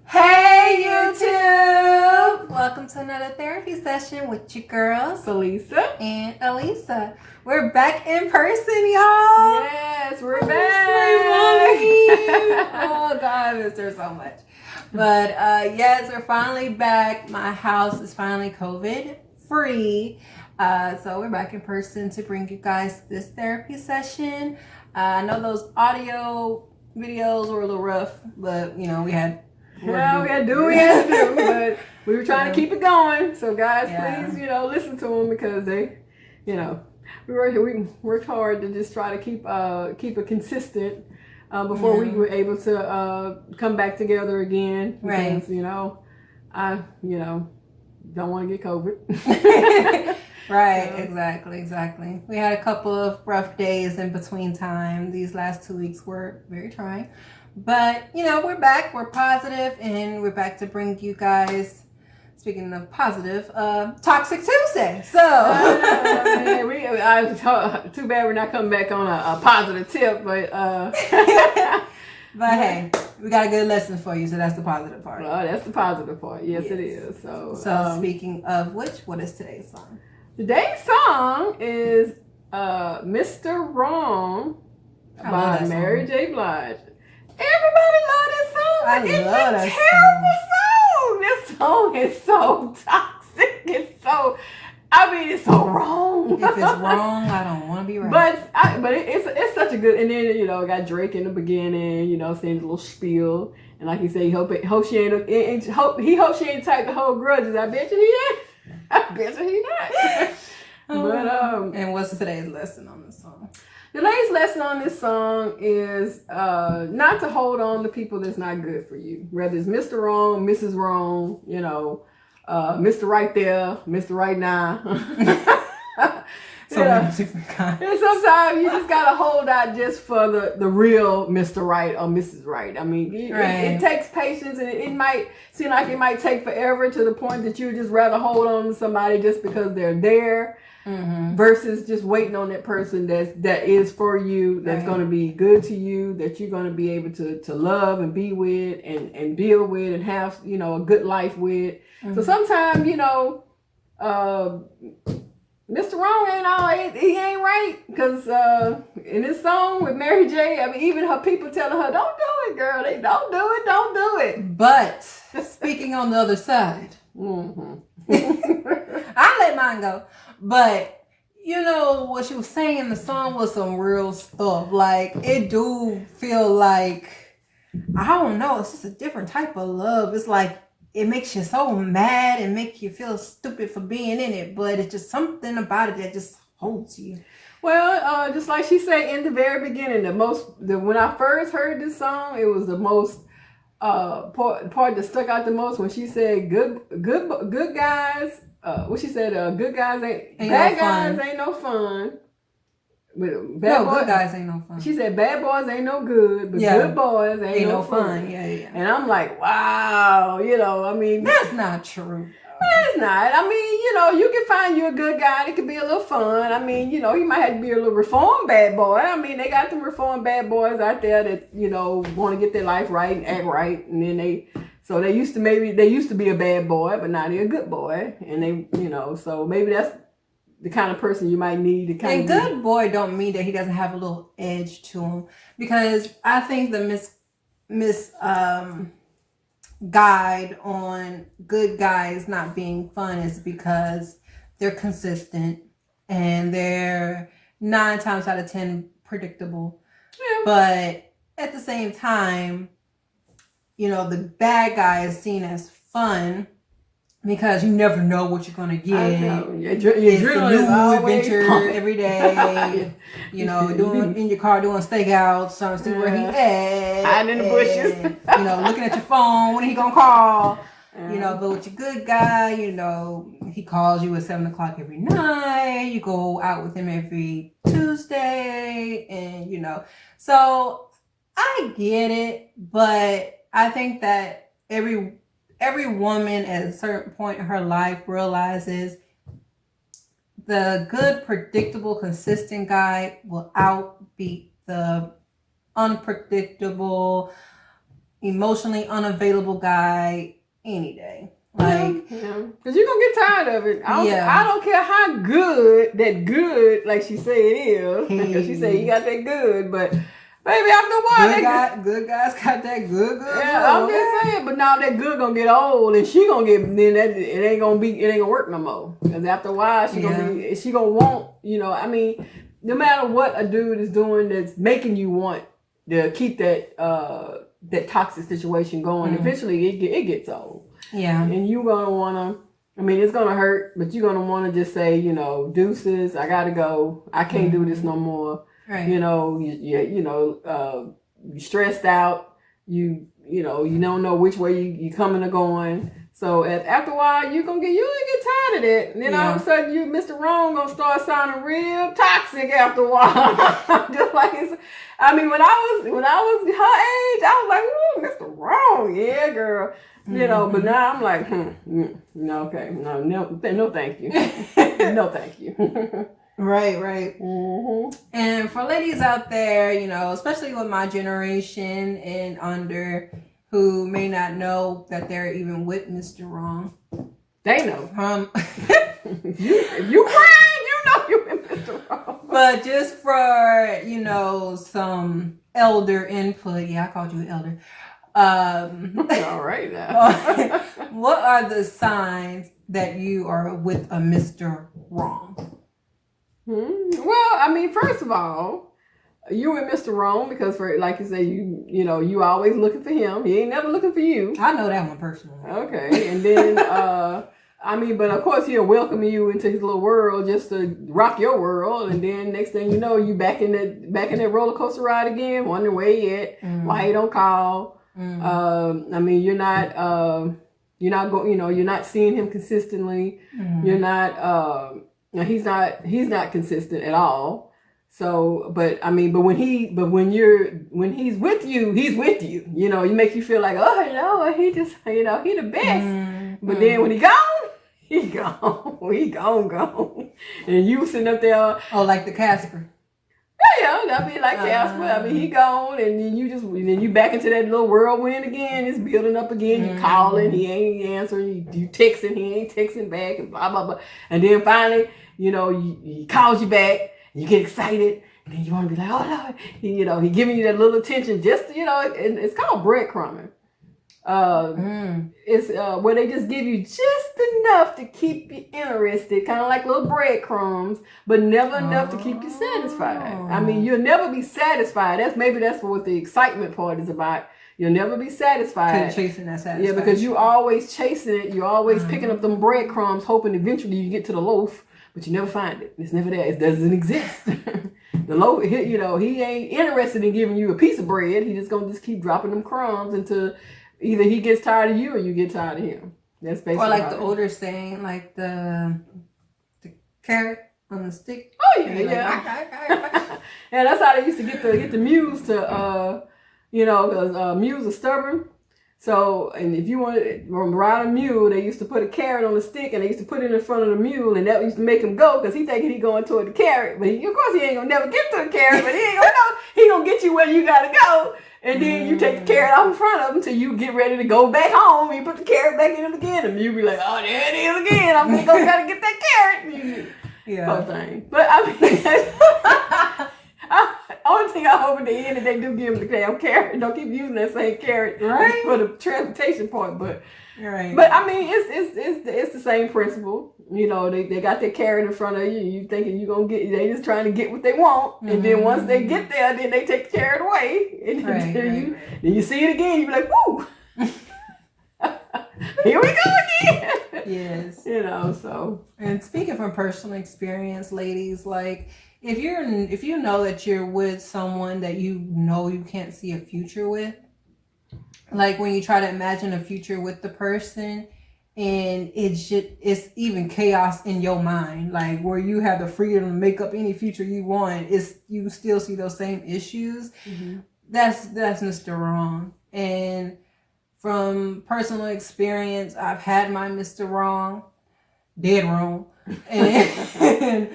Hey YouTube! Welcome to another therapy session with your girls, Felisa and Elisa. We're back in person, y'all. Yes, we're Oh, back. Oh God, I miss her so much. But yes, we're finally back. My house is finally COVID free. So we're back in person to bring you guys this therapy session. I know those audio videos were a little rough, but you know, we had We had to do what we had to do, but we were trying to keep it going. So guys, please, listen to them because they, we worked hard to just try to keep it consistent before we were able to come back together again. Because, I don't want to get COVID. Right, exactly. We had a couple of rough days in between time. These last 2 weeks were very trying. But, we're back. We're positive, and we're back to bring you guys, speaking of positive, Toxic Tuesday. So, too bad we're not coming back on a positive tip, but but hey, we got a good lesson for you, so that's the positive part. Well, that's the positive part. Yes. It is. So speaking of which, what is today's song? Today's song is Mr. Wrong by Mary J. Blige. Everybody love this song. It's a terrible song. This song is so toxic. It's so wrong. If it's wrong, I don't want to be right. But it's such a good. And then it got Drake in the beginning. Saying a little spiel, and like he said, he hope she ain't the type to hold grudges. I bet you he ain't. I bet you he not. But and what's today's lesson on this song? Today's lesson on this song is not to hold on to people that's not good for you. Whether it's Mr. Wrong, Mrs. Wrong, Mr. Right there, Mr. Right now. So many different kinds. And sometimes you just gotta hold out just for the real Mr. Right or Mrs. Right. I mean, it takes patience, and it might seem like it might take forever to the point that you would just rather hold on to somebody just because they're there. Mm-hmm. Versus just waiting on that person that is for you, that's going to be good to you, that you're going to be able to love and be with and deal with and have a good life with. Mm-hmm. So sometimes Mr. Wrong he ain't right, because in this song with Mary J, I mean, even her people telling her, don't do it, girl, they don't do it. But speaking on the other side, I let mine go. But what she was saying in the song was some real stuff. Like, it do feel like, I don't know, it's just a different type of love. It's like it makes you so mad and make you feel stupid for being in it, but it's just something about it that just holds you. Well, just like she said in the very beginning, when I first heard this song, it was the most part that stuck out the most when she said good guys. What she said, good guys ain't bad guys ain't no fun. Good guys ain't no fun. She said bad boys ain't no good, but good boys ain't no fun. Yeah. And I'm like, wow, I mean, that's not true. It's not. I mean, you can find you a good guy. It could be a little fun. I mean, you might have to be a little reformed bad boy. I mean, they got them reformed bad boys out there that, want to get their life right and act right. And then they used to be a bad boy, but now they're a good boy. And they, so maybe that's the kind of person you might need to kind of. And good boy don't mean that he doesn't have a little edge to him. Because I think the miss guide on good guys not being fun is because they're consistent and they're 9 times out of 10 predictable. Yeah. But at the same time, the bad guy is seen as fun because you never know what you're gonna get. It's a new adventure every day. Doing in your car, doing stakeouts, trying to see where he at. Hiding in the bushes. Looking at your phone, when he gonna call. But with your good guy, he calls you at 7:00 every night. You go out with him every Tuesday, and So I get it, but I think that every woman at a certain point in her life realizes the good, predictable, consistent guy will outbeat the unpredictable, emotionally unavailable guy any day. Like, because you're gonna get tired of it. I don't care how good, like she say it is. Because she say you got that good, but baby, after a while, good guys got that good. Yeah, I'm just saying. But now that good gonna get old, and she gonna get it ain't gonna work no more. Because after a while, she gonna want. I mean, no matter what a dude is doing that's making you want to keep that toxic situation going, eventually it gets old. Yeah. And you're going to want to, it's going to hurt, but you're going to want to just say, deuces, I got to go. I can't do this no more. Right. You're stressed out. You don't know which way you coming or going. So after a while, you're going to get tired of that. And then all of a sudden, you, Mr. Wrong, going to start sounding real toxic after a while. Just like when I was her age, I was like, ooh, Mr. Wrong. Yeah, girl. But now I'm like, no, okay, no, thank you. No, thank you. Right. Mm-hmm. And for ladies out there, especially with my generation and under, who may not know that they're even with Mr. Wrong. They know. If you crying, you're with Mr. Wrong. But just for, some elder input, I called you an elder. All right now. What are the signs that you are with a Mr. Wrong? Well, first of all, you and Mr. Wrong because like you say, you always looking for him. He ain't never looking for you. I know that one personally. Okay, and then but of course he'll welcome you into his little world just to rock your world, and then next thing you know, you back in that roller coaster ride again, wondering where he at, why he don't call. You're not seeing him consistently. You're not. He's not consistent at all. So, but when he's with you, he's with you. You make you feel like, oh no, he just, he the best. But then when he gone, he gone. And you sitting up there. Oh, like the Casper. Yeah, that'd be like Casper. He gone, and then you back into that little whirlwind again. It's building up again. You calling, he ain't answering. You texting, he ain't texting back, and blah blah blah. And then finally, he calls you back. You get excited, and then you want to be like, oh Lord, he giving you that little attention. Just and it's called breadcrumbing. It's where they just give you just enough to keep you interested, kind of like little breadcrumbs, but never enough to keep you satisfied. You'll never be satisfied. That's what the excitement part is about. You'll never be satisfied. Chasing that satisfaction. Yeah, because you always chasing it. You're always picking up them breadcrumbs, hoping eventually you get to the loaf, but you never find it. It's never there. It doesn't exist. The loaf, he ain't interested in giving you a piece of bread. He just gonna keep dropping them crumbs until either he gets tired of you or you get tired of him. That's basically. Or like the older saying, like the carrot on the stick. Oh yeah. Yeah, that's how they used to get the mules to because mules are stubborn. So, and if you want to ride a mule, they used to put a carrot on the stick and they used to put it in front of the mule, and that used to make him go because he thinking he going toward the carrot. But of course he ain't gonna never get to the carrot, but he ain't gonna know. He gonna get you where you gotta go. And then you take the carrot off in front of him until you get ready to go back home. You put the carrot back in him again, and you be like, "Oh, there it is again. I'm gonna go gotta get that carrot." Whole thing. But only thing I hope at the end that they do give him the damn carrot. Don't keep using that same carrot for the transportation part. But it's the same principle. They got their carrot in front of you. You thinking you gonna get? They just trying to get what they want, and then once they get there, then they take the carrot away, and then you see it again. You be like, "Woo, here we go again." Yes. So. And speaking from personal experience, ladies, like if you know that you're with someone that you can't see a future with, like when you try to imagine a future with the person, and it's even chaos in your mind, like where you have the freedom to make up any future you want, you still see those same issues. That's Mr. Wrong. And from personal experience, I've had my Mr. Wrong, dead wrong, and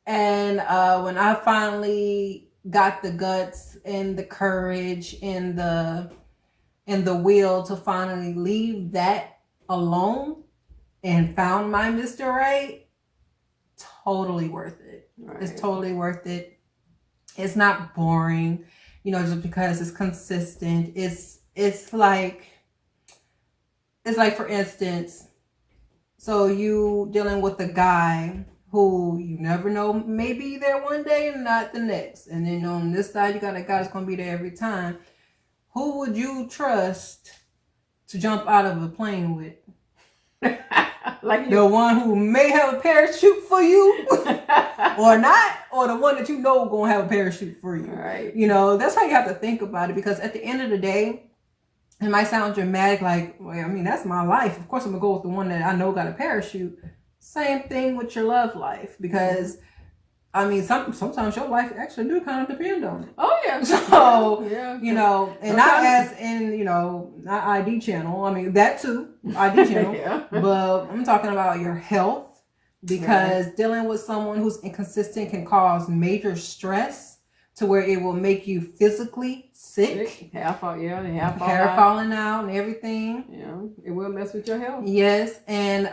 when I finally got the guts and the courage and the and the will to finally leave that alone and found my Mr. Right, totally worth it. Right. It's totally worth it. It's not boring, just because it's consistent. It's like for instance, so you dealing with a guy who you never know may be there one day and not the next. And then on this side, you got a guy that's going to be there every time. Who would you trust to jump out of a plane with? Like the one who may have a parachute for you or not, or the one that going to have a parachute for you. Right. That's how you have to think about it, because at the end of the day, it might sound dramatic, like, well, I mean, that's my life. Of course, I'm going to go with the one that I know got a parachute. Same thing with your love life, because I mean, sometimes your life actually do kind of depend on it. Oh yeah. So yeah, and not as in not ID channel. I mean that too, ID channel. Yeah. But I'm talking about your health, because dealing with someone who's inconsistent can cause major stress to where it will make you physically sick. Hair falling out and everything. Yeah, it will mess with your health. Yes, and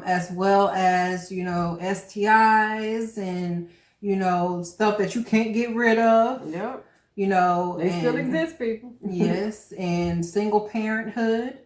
as well as STIs and stuff that you can't get rid of. Yep. They still exist, people. Yes, and single parenthood.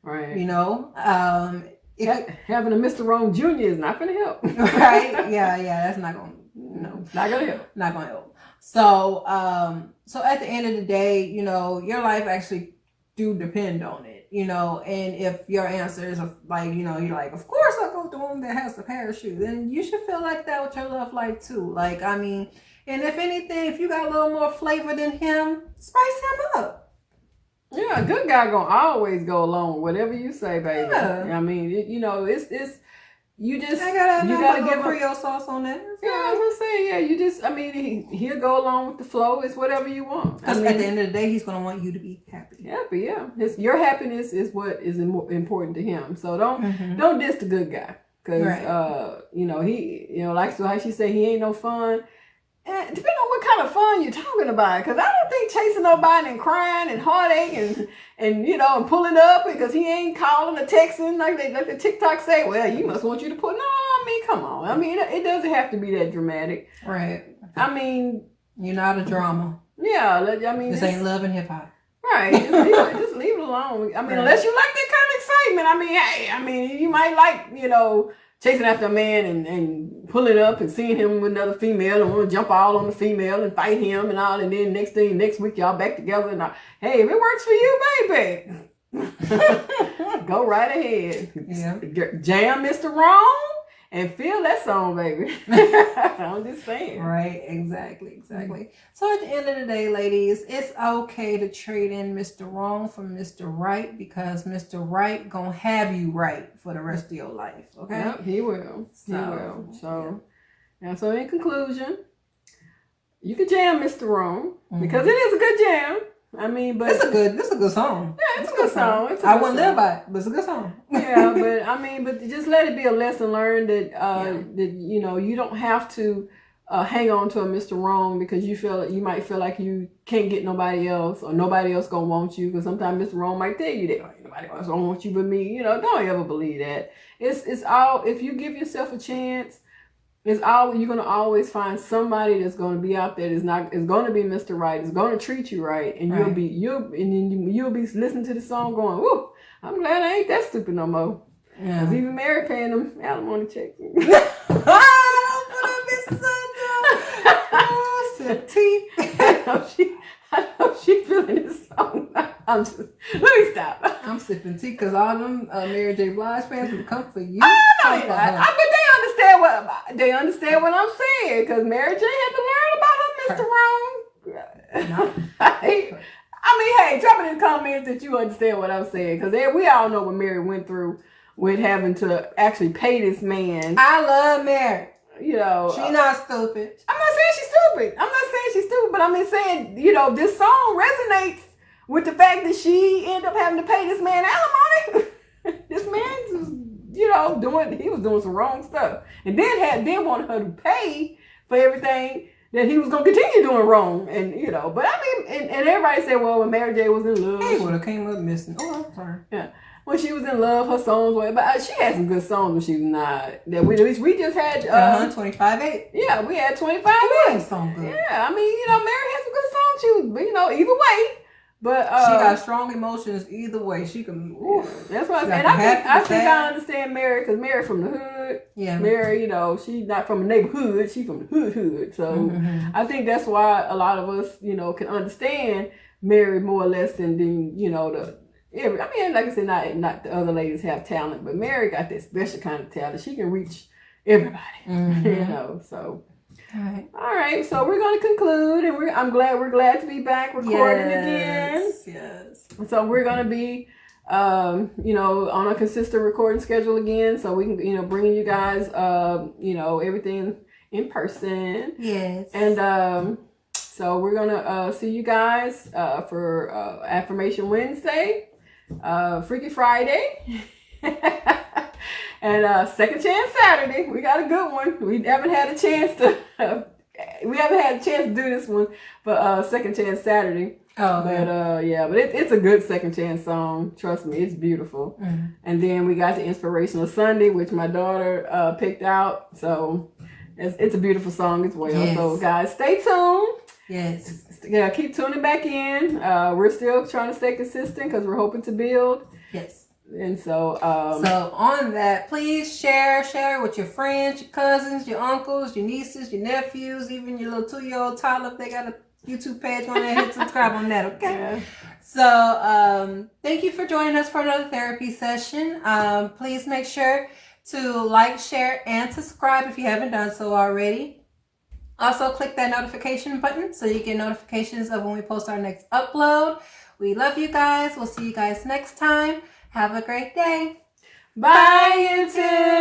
Right. Having a Mr. Wrong Jr. is not going to help. Right. Yeah. That's not going. No, not going to help. Not going to help. So, so at the end of the day, your life actually do depend on it, and if your answer is like, you're like, of course I'll go with the one that has the parachute, then you should feel like that with your love life too. Like, I mean, and if anything, if you got a little more flavor than him, spice him up. Yeah, a good guy gonna always go along with whatever you say, baby. Yeah. I mean, it's you gotta give Creole sauce on that. Yeah, I was gonna say, he'll go along with the flow. It's whatever you want. Because at the end of the day, he's gonna want you to be happy. Happy, yeah. Your happiness is what is important to him. So don't diss the good guy, because he, like how she said, he ain't no fun. And depending on what kind of fun you're talking about, because I don't think chasing nobody and crying and heartache and pulling up because he ain't calling or texting like the TikTok say. Well, you must want you to put. No, I mean, come on. I mean, it doesn't have to be that dramatic, right? I mean, you're not a drama. Yeah, I mean, this ain't love and hip hop, right? Just leave it alone. I mean, unless you like that kind of excitement. I mean, hey, you might like chasing after a man and pulling up and seeing him with another female and want to jump all on the female and fight him and all, and then next week y'all back together and hey, if it works for you, baby, go right ahead. Yeah. Jam Mr. Wrong and feel that song, baby. I'm just saying. Right, exactly. So at the end of the day, ladies, it's okay to trade in Mr. Wrong for Mr. Right, because Mr. Right gonna have you right for the rest of your life, okay? Yep, he will. So in conclusion, you can jam Mr. Wrong, because it is a good jam. I mean, but it's a good song. Yeah, it's a good song. I wouldn't live by it, but it's a good song. Yeah, but just let it be a lesson learned that that you don't have to hang on to a Mr. Wrong because you might feel like you can't get nobody else or nobody else gonna want you, because sometimes Mr. Wrong might tell you that nobody else gonna want you but me. Don't ever believe that. It's all, if you give yourself a chance. You're gonna always find somebody that's gonna be out there is gonna be Mr. Right, is gonna treat you right, and you'll be listening to the song going, "Woo! I'm glad I ain't that stupid no more." Yeah. Cause even Mary paying them alimony checks. I know she feeling this song. Let me stop. I'm sipping tea because all them Mary J. Blige fans would come for you. But they understand what I'm saying, because Mary J. had to learn about her Mr. Wrong. No. Hey, drop it in the comments that you understand what I'm saying, because we all know what Mary went through with having to actually pay this man. I love Mary. She's not stupid. I'm not saying she's stupid. But I'm just saying, this song resonates with the fact that she ended up having to pay this man alimony. This man's, he was doing some wrong stuff, and then wanted her to pay for everything that he was gonna continue doing wrong, and but I mean, and everybody said, well, when Mary J was in love, he would have came up missing. Oh, I'm sorry. Yeah, when she was in love, her songs were, but she had some good songs when she was not. That we just had 25-8. Yeah, we had 25 8 song good. Yeah, I mean, Mary had some good songs. She was, either way. But she got strong emotions either way. She can. That's what I said. And I think I understand Mary, because Mary from the hood. Yeah. Mary, she's not from the neighborhood. She's from the hood. So I think that's why a lot of us, can understand Mary more or less than I mean, like I said, not the other ladies have talent, but Mary got that special kind of talent. She can reach everybody. So. All right, so we're going to conclude, and we're glad to be back recording again. Yes. So we're going to be, on a consistent recording schedule again, so we can, bringing you guys, everything in person. Yes. And so we're going to see you guys for Affirmation Wednesday, Freaky Friday. And Second Chance Saturday, we got a good one. We haven't had a chance to do this one, but Second Chance Saturday. Oh, but but it's a good Second Chance song. Trust me, it's beautiful. And then we got the Inspirational Sunday, which my daughter picked out. So it's a beautiful song as well. Yes. So guys, stay tuned. Yes. Yeah, keep tuning back in. We're still trying to stay consistent because we're hoping to build. Yes. And so on that, please share with your friends, your cousins, your uncles, your nieces, your nephews, even your little 2-year-old toddler. If they got a YouTube page on there, hit subscribe on that, okay? Yeah. So thank you for joining us for another therapy session. Please make sure to like, share, and subscribe if you haven't done so already. Also, click that notification button so you get notifications of when we post our next upload. We love you guys. We'll see you guys next time. Have a great day. Bye, YouTube.